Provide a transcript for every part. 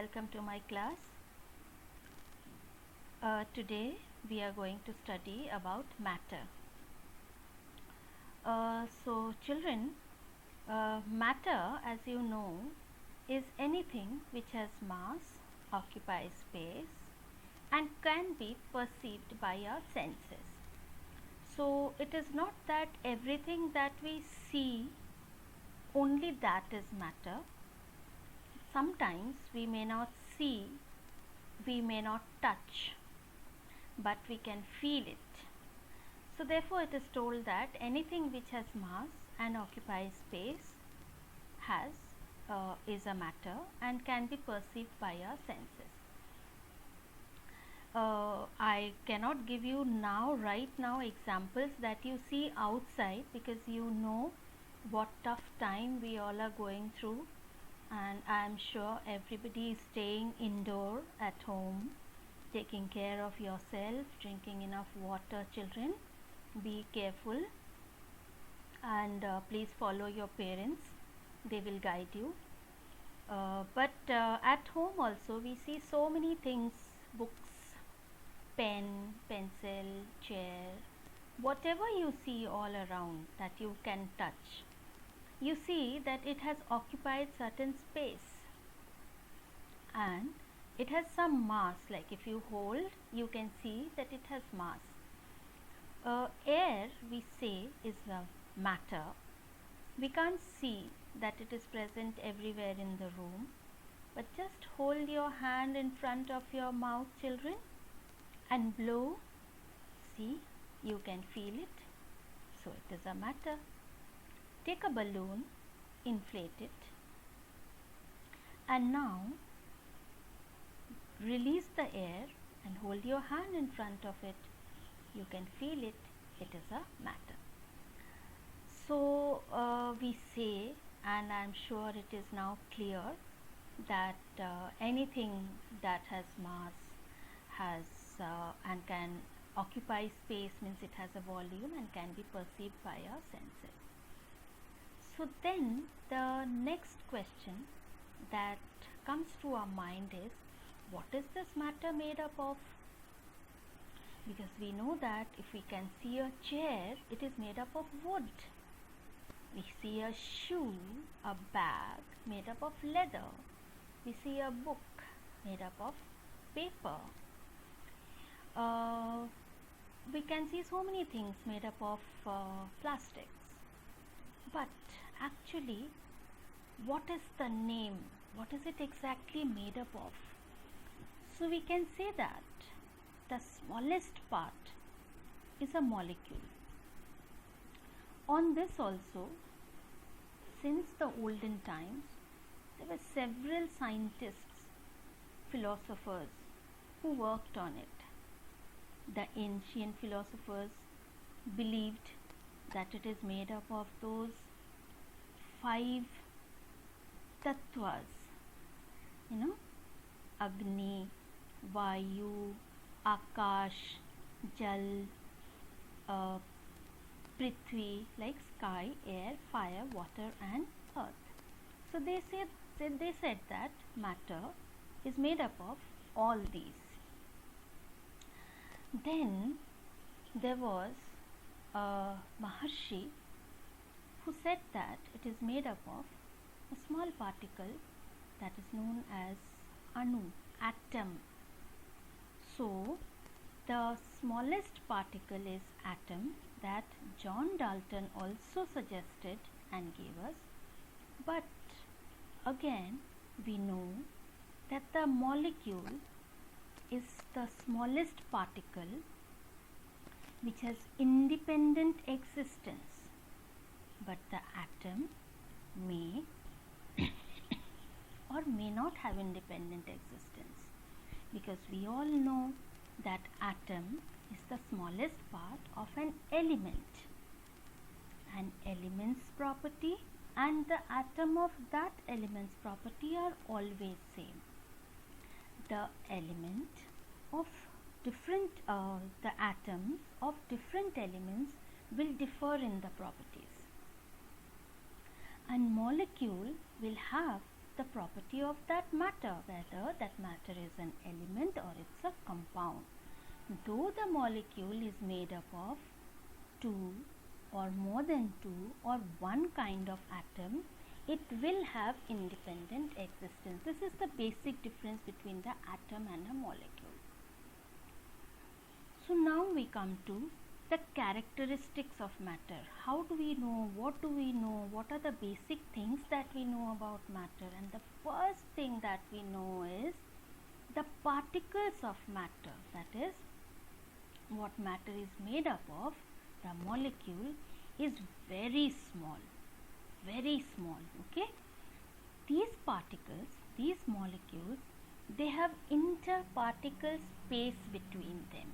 welcome to my class. Today we are going to study about matter. Children, matter, as you know, is anything which has mass, occupies space, and can be perceived by our senses. So it is not that everything that we see, only that is matter. Sometimes we may not see, we may not touch, but we can feel it. So therefore it is told that anything which has mass and occupies space is a matter and can be perceived by our senses. I cannot give you right now examples that you see outside, because you know what tough time we all are going through, and I am sure everybody is staying indoor at home, taking care of yourself, drinking enough water. Children, be careful, and please follow your parents, they will guide you. But at home also we see so many things: books, pen, pencil, chair, whatever you see all around that you can touch, you see that it has occupied certain space and it has some mass. Like if you hold, you can see that it has mass. Air, we say, is a matter. We can't see that it is present everywhere in the room, but just hold your hand in front of your mouth, children, and blow. See, you can feel it. So it is a matter. Take a balloon, inflate it, and now release the air and hold your hand in front of it. You can feel it. It is a matter. So we say, and I am sure it is now clear, that anything that has mass has and can occupy space means it has a volume and can be perceived by our senses. So then the next question that comes to our mind is, what is this matter made up of? Because we know that if we can see a chair, it is made up of wood. We see a shoe, a bag made up of leather. We see a book made up of paper. We can see so many things made up of plastics. But actually, what is the name? What is it exactly made up of? So we can say that the smallest part is a molecule. On this also, since the olden times, there were several scientists, philosophers who worked on it. The ancient philosophers believed that it is made up of those 5 tattvas, Agni, Vayu, Akash, Jal, Prithvi, like sky, air, fire, water and earth. So they said that matter is made up of all these. Then there was a Maharshi who said that it is made up of a small particle that is known as Anu, atom. So the smallest particle is atom, that John Dalton also suggested and gave us. But again, we know that the molecule is the smallest particle which has independent existence, but the atom may or may not have independent existence, because we all know that atom is the smallest part of an element. An element's property and the atom of that element's property are always same. The element of different, the atoms of different elements will differ in the properties, and molecule will have the property of that matter, whether that matter is an element or it's a compound. Though the molecule is made up of two or more than two or one kind of atom, it will have independent existence. This is the basic difference between the atom and a molecule. So now we come to the characteristics of matter. How do we know? What do we know? What are the basic things that we know about matter? And the first thing that we know is the particles of matter, that is, what matter is made up of, the molecule, is very small, okay. These particles, these molecules, they have interparticle space between them,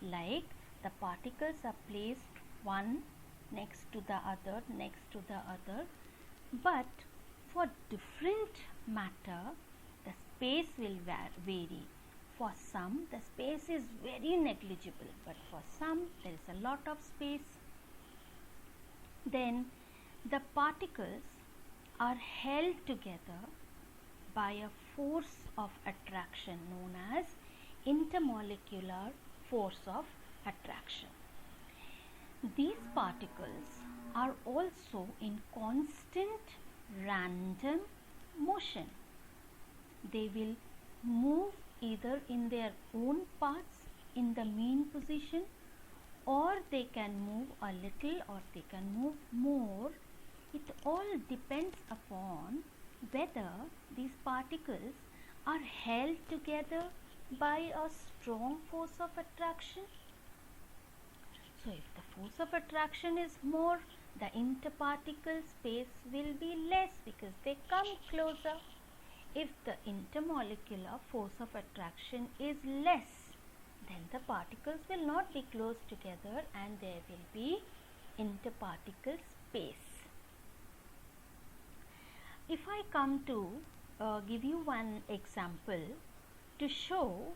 like the particles are placed one next to the other, but for different matter the space will vary. For some the space is very negligible, but for some there is a lot of space. Then the particles are held together by a force of attraction known as intermolecular force of attraction. These particles are also in constant random motion. They will move either in their own paths in the mean position, or they can move a little or they can move more. It all depends upon whether these particles are held together by a strong force of attraction. So if the force of attraction is more, the interparticle space will be less because they come closer. If the intermolecular force of attraction is less, then the particles will not be close together and there will be interparticle space. If I come to give you one example to show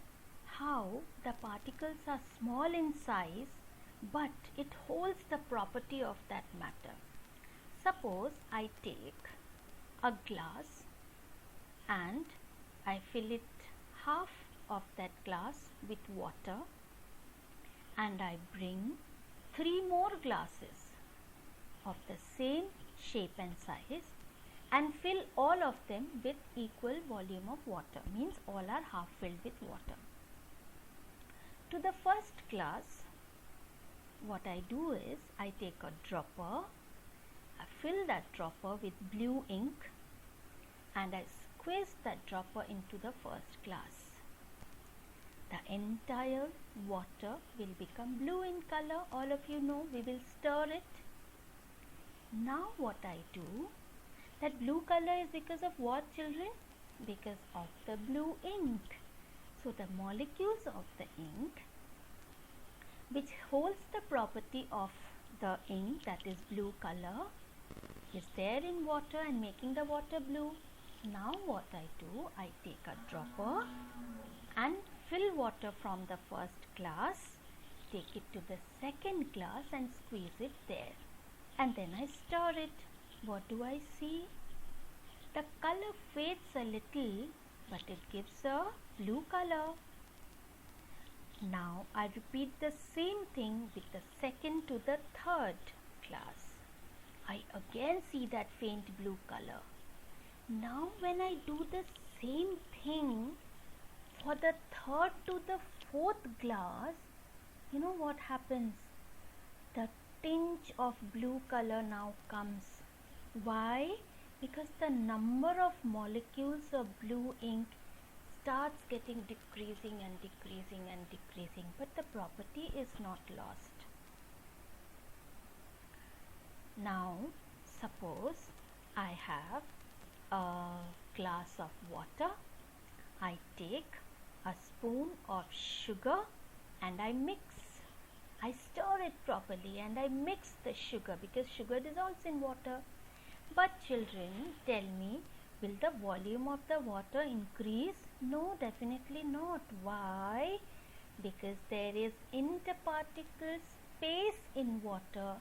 how the particles are small in size but it holds the property of that matter. Suppose I take a glass and I fill it half of that glass with water, and I bring 3 more glasses of the same shape and size and fill all of them with equal volume of water, means all are half filled with water. To the first glass, what I do is I take a dropper, I fill that dropper with blue ink and I squeeze that dropper into the first glass. The entire water will become blue in color. All of you know, we will stir it. Now what I do, that blue color is because of what, children? Because of the blue ink. So the molecules of the ink, which holds the property of the ink, that is blue color, is there in water and making the water blue. Now what I do, I take a dropper and fill water from the first glass, take it to the second glass and squeeze it there, and then I stir it. What do I see? The color fades a little, but it gives a blue color. Now I repeat the same thing with the second to the third glass. I again see that faint blue color. Now when I do the same thing for the third to the fourth glass, you know what happens? The tinge of blue color now comes. Why? Because the number of molecules of blue ink starts getting decreasing and decreasing and decreasing, but the property is not lost. Now suppose I have a glass of water, I take a spoon of sugar and I mix. I stir it properly and I mix the sugar because sugar dissolves in water. But children, tell me, will the volume of the water increase? No, definitely not. Why? Because there is interparticle space in water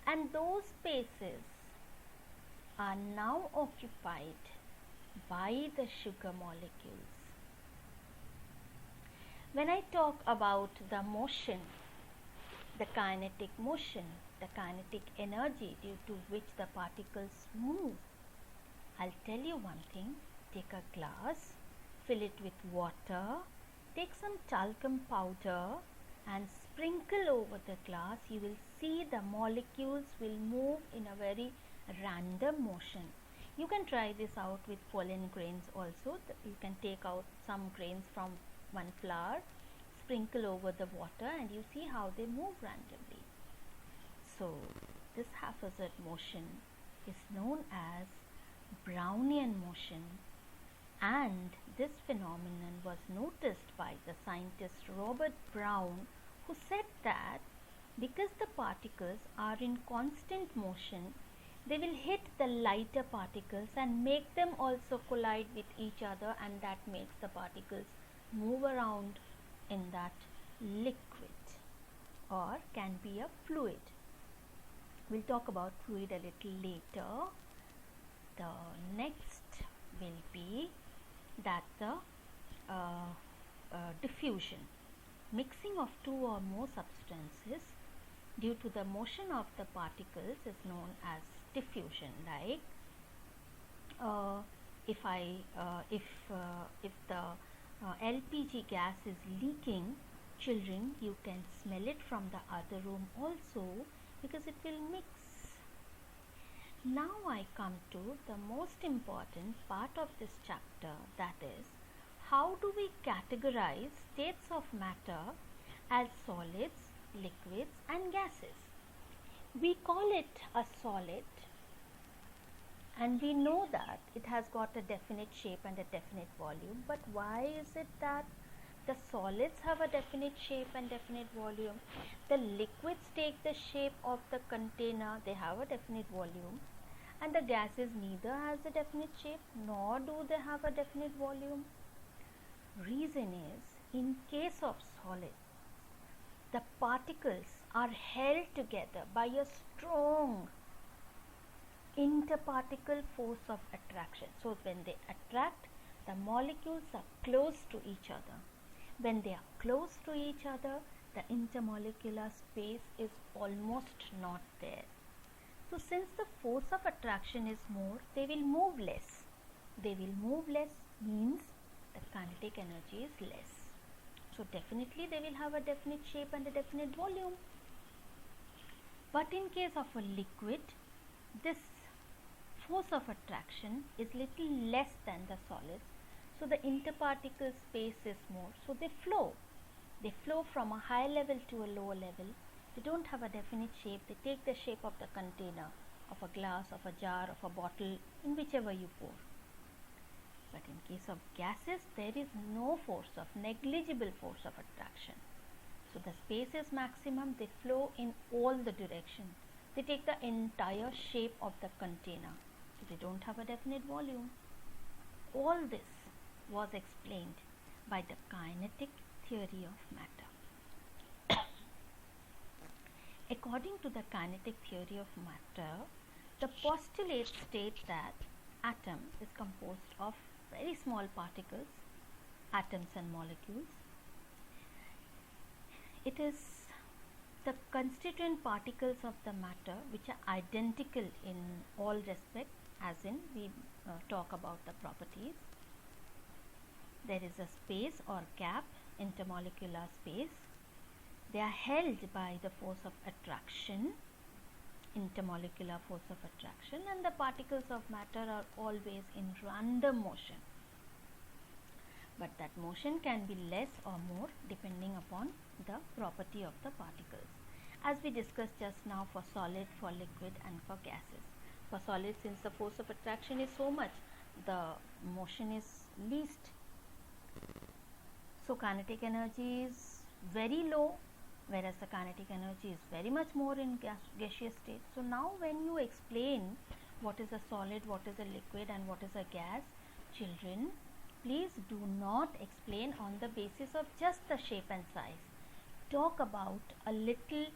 and those spaces are now occupied by the sugar molecules. When I talk about the motion, the kinetic motion, the kinetic energy due to which the particles move, I'll tell you one thing. Take a glass, fill it with water, take some talcum powder and sprinkle over the glass. You will see the molecules will move in a very random motion. You can try this out with pollen grains also. You can take out some grains from one flower, sprinkle over the water, and you see how they move randomly. So this haphazard motion is known as Brownian motion, and this phenomenon was noticed by the scientist Robert Brown, who said that because the particles are in constant motion, they will hit the lighter particles and make them also collide with each other, and that makes the particles move around in that liquid or can be a fluid. We'll talk about fluid a little later. The next will be that the diffusion, mixing of two or more substances due to the motion of the particles is known as diffusion. Like if the LPG gas is leaking, children, you can smell it from the other room also, because it will mix. Now I come to the most important part of this chapter, that is, how do we categorize states of matter as solids, liquids and gases? We call it a solid, and we know that it has got a definite shape and a definite volume. But why is it that the solids have a definite shape and definite volume? The liquids take the shape of the container, they have a definite volume, and the gases neither has a definite shape nor do they have a definite volume. Reason is, in case of solids, the particles are held together by a strong interparticle force of attraction. So when they attract, the molecules are close to each other. When they are close to each other, the intermolecular space is almost not there. So since the force of attraction is more, they will move less. They will move less means the kinetic energy is less. So definitely they will have a definite shape and a definite volume. But in case of a liquid, this force of attraction is little less than the solids. So the interparticle space is more. So they flow. They flow from a high level to a lower level. They don't have a definite shape. They take the shape of the container, of a glass, of a jar, of a bottle, in whichever you pour. But in case of gases, there is no force of negligible force of attraction. So the space is maximum. They flow in all the directions. They take the entire shape of the container. So they don't have a definite volume. All this was explained by the kinetic theory of matter. According to the kinetic theory of matter, the postulates state that atom is composed of very small particles, atoms and molecules. It is the constituent particles of the matter which are identical in all respects, as in we talk about the properties. There is a space or gap, intermolecular space. They are held by the force of attraction, intermolecular force of attraction, and the particles of matter are always in random motion. But that motion can be less or more depending upon the property of the particles, as we discussed just now for solid, for liquid and for gases. For solid, since the force of attraction is so much, the motion is least. So kinetic energy is very low, whereas the kinetic energy is very much more in gaseous state. So now when you explain what is a solid, what is a liquid and what is a gas, children, please do not explain on the basis of just the shape and size. Talk about a little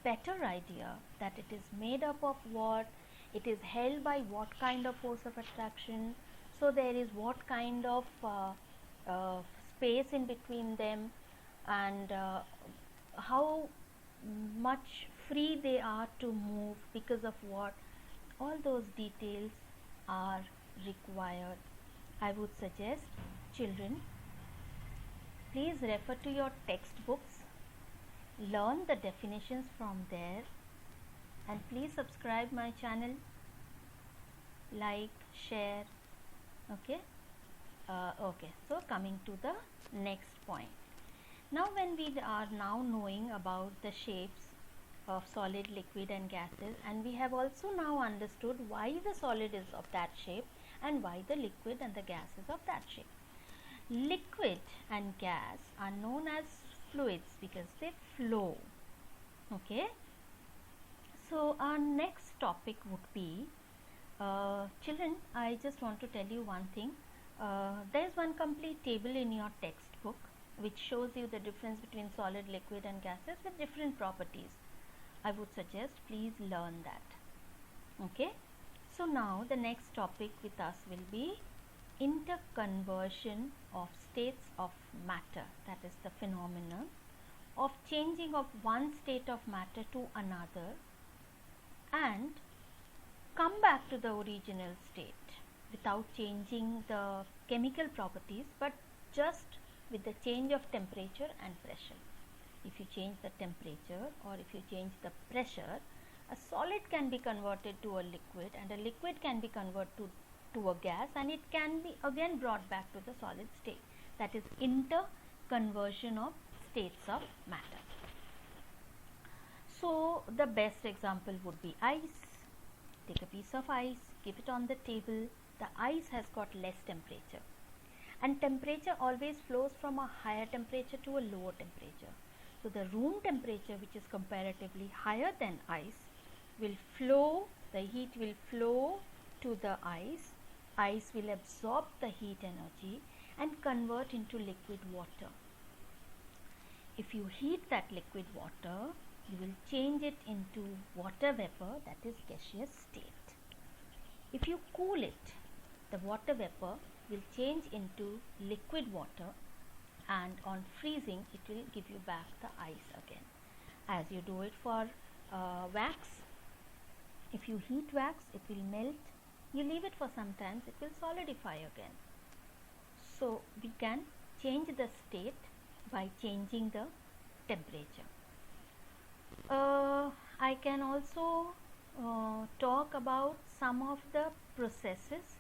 better idea, that it is made up of what, it is held by what kind of force of attraction. So there is what kind of space in between them, and how much free they are to move, because of what. All those details are required. I would suggest children, please refer to your textbooks, learn the definitions from there, and please subscribe my channel, like, share. Okay. Okay, so coming to the next point. Now when we are now knowing about the shapes of solid, liquid and gases, and we have also now understood why the solid is of that shape and why the liquid and the gas is of that shape. Liquid and gas are known as fluids because they flow. Okay. So our next topic would be, children, I just want to tell you one thing. There is one complete table in your textbook which shows you the difference between solid, liquid and gases with different properties. I would suggest please learn that. Okay. So now the next topic with us will be interconversion of states of matter, that is the phenomenon of changing of one state of matter to another and come back to the original state without changing the chemical properties, but just with the change of temperature and pressure. If you change the temperature or if you change the pressure, a solid can be converted to a liquid and a liquid can be converted to a gas, and it can be again brought back to the solid state. That is interconversion of states of matter. So the best example would be ice. Take a piece of ice, keep it on the table. The ice has got less temperature, and temperature always flows from a higher temperature to a lower temperature. So the room temperature, which is comparatively higher than ice, will flow, the heat will flow to the ice. Ice will absorb the heat energy and convert into liquid water. If you heat that liquid water, you will change it into water vapor, that is gaseous state. If you cool it, the water vapor will change into liquid water, and on freezing it will give you back the ice again, as you do it for wax. If you heat wax, it will melt. You leave it for some time, it will solidify again. So we can change the state by changing the temperature. I can also talk about some of the processes.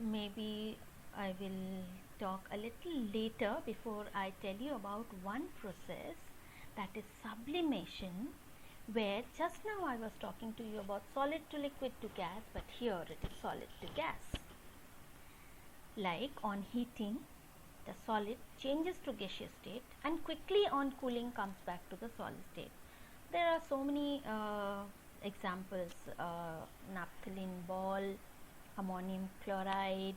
Maybe I will talk a little later. Before I tell you about one process, that is sublimation, where just now I was talking to you about solid to liquid to gas, but here it is solid to gas. Like on heating, the solid changes to gaseous state and quickly on cooling comes back to the solid state. There are so many examples, naphthalene ball, ammonium chloride,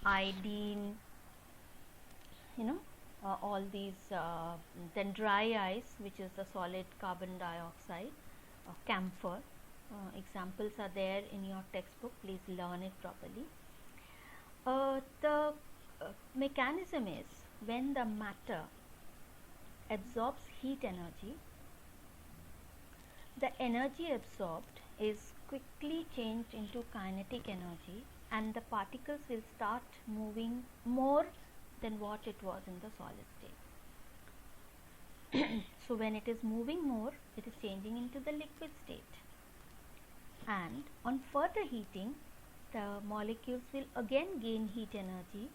iodine, all these, then dry ice, which is the solid carbon dioxide, camphor. Examples are there in your textbook, please learn it properly. The mechanism is, when the matter absorbs heat energy, the energy absorbed is quickly changed into kinetic energy, and the particles will start moving more than what it was in the solid state. So when it is moving more, it is changing into the liquid state, and on further heating, the molecules will again gain heat energy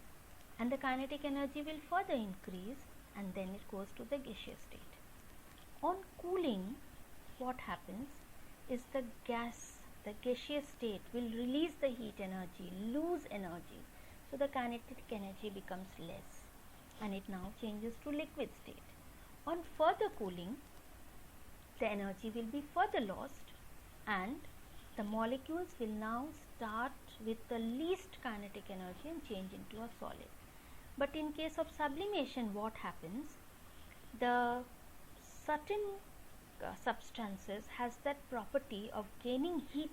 and the kinetic energy will further increase, and then it goes to the gaseous state. On cooling, what happens is the gaseous state will release the heat energy, lose energy, so the kinetic energy becomes less and it now changes to liquid state. On further cooling, the energy will be further lost and the molecules will now start with the least kinetic energy and change into a solid. But in case of sublimation, what happens? The certain substances has that property of gaining heat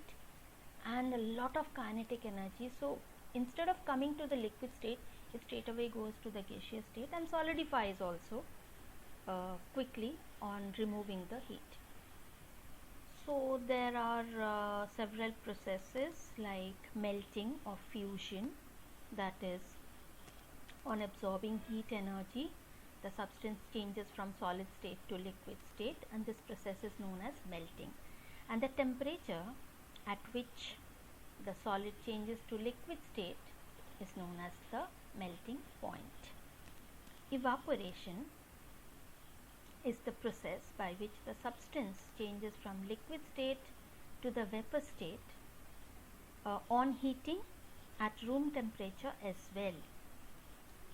and a lot of kinetic energy. So instead of coming to the liquid state, it straight away goes to the gaseous state and solidifies also quickly on removing the heat. So there are several processes like melting or fusion, that is, on absorbing heat energy the substance changes from solid state to liquid state, and this process is known as melting. And the temperature at which the solid changes to liquid state is known as the melting point. Evaporation is the process by which the substance changes from liquid state to the vapor state on heating at room temperature as well.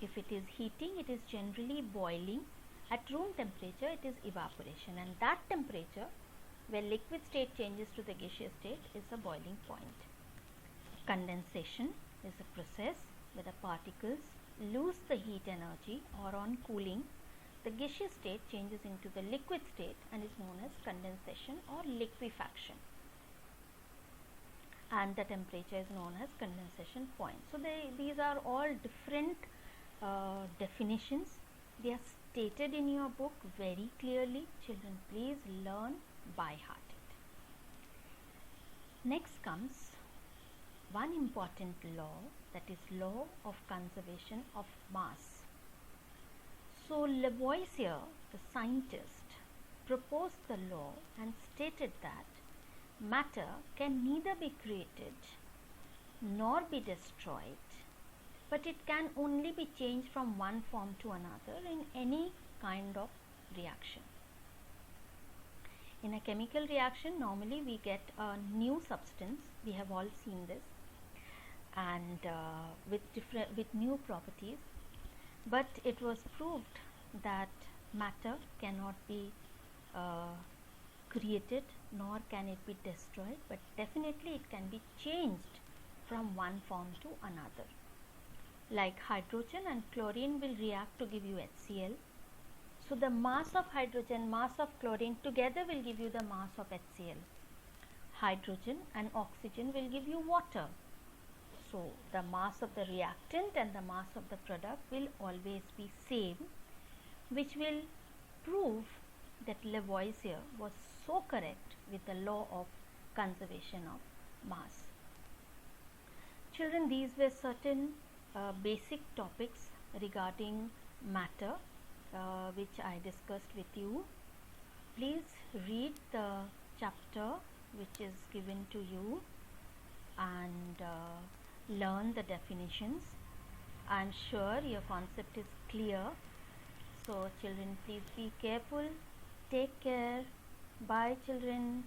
If it is heating, it is generally boiling. At room temperature, it is evaporation, and that temperature where liquid state changes to the gaseous state is the boiling point. Condensation is a process where the particles lose the heat energy, or on cooling the gaseous state changes into the liquid state and is known as condensation or liquefaction, and the temperature is known as condensation point. So these are all different definitions. They are stated in your book very clearly. Children, please learn by heart it. Next comes one important law, that is law of conservation of mass. So Lavoisier, the scientist, proposed the law and stated that matter can neither be created nor be destroyed, but it can only be changed from one form to another in any kind of reaction. In a chemical reaction, normally we get a new substance, we have all seen this, and with new properties, but it was proved that matter cannot be created nor can it be destroyed, but definitely it can be changed from one form to another. Like hydrogen and chlorine will react to give you HCl. So the mass of hydrogen, mass of chlorine together will give you the mass of HCl. Hydrogen and oxygen will give you water. So the mass of the reactant and the mass of the product will always be same, which will prove that Lavoisier was so correct with the law of conservation of mass. Children, these were certain basic topics regarding matter which I discussed with you. Please read the chapter which is given to you and learn the definitions. I am sure your concept is clear. So children, please be careful. Take care. Bye children.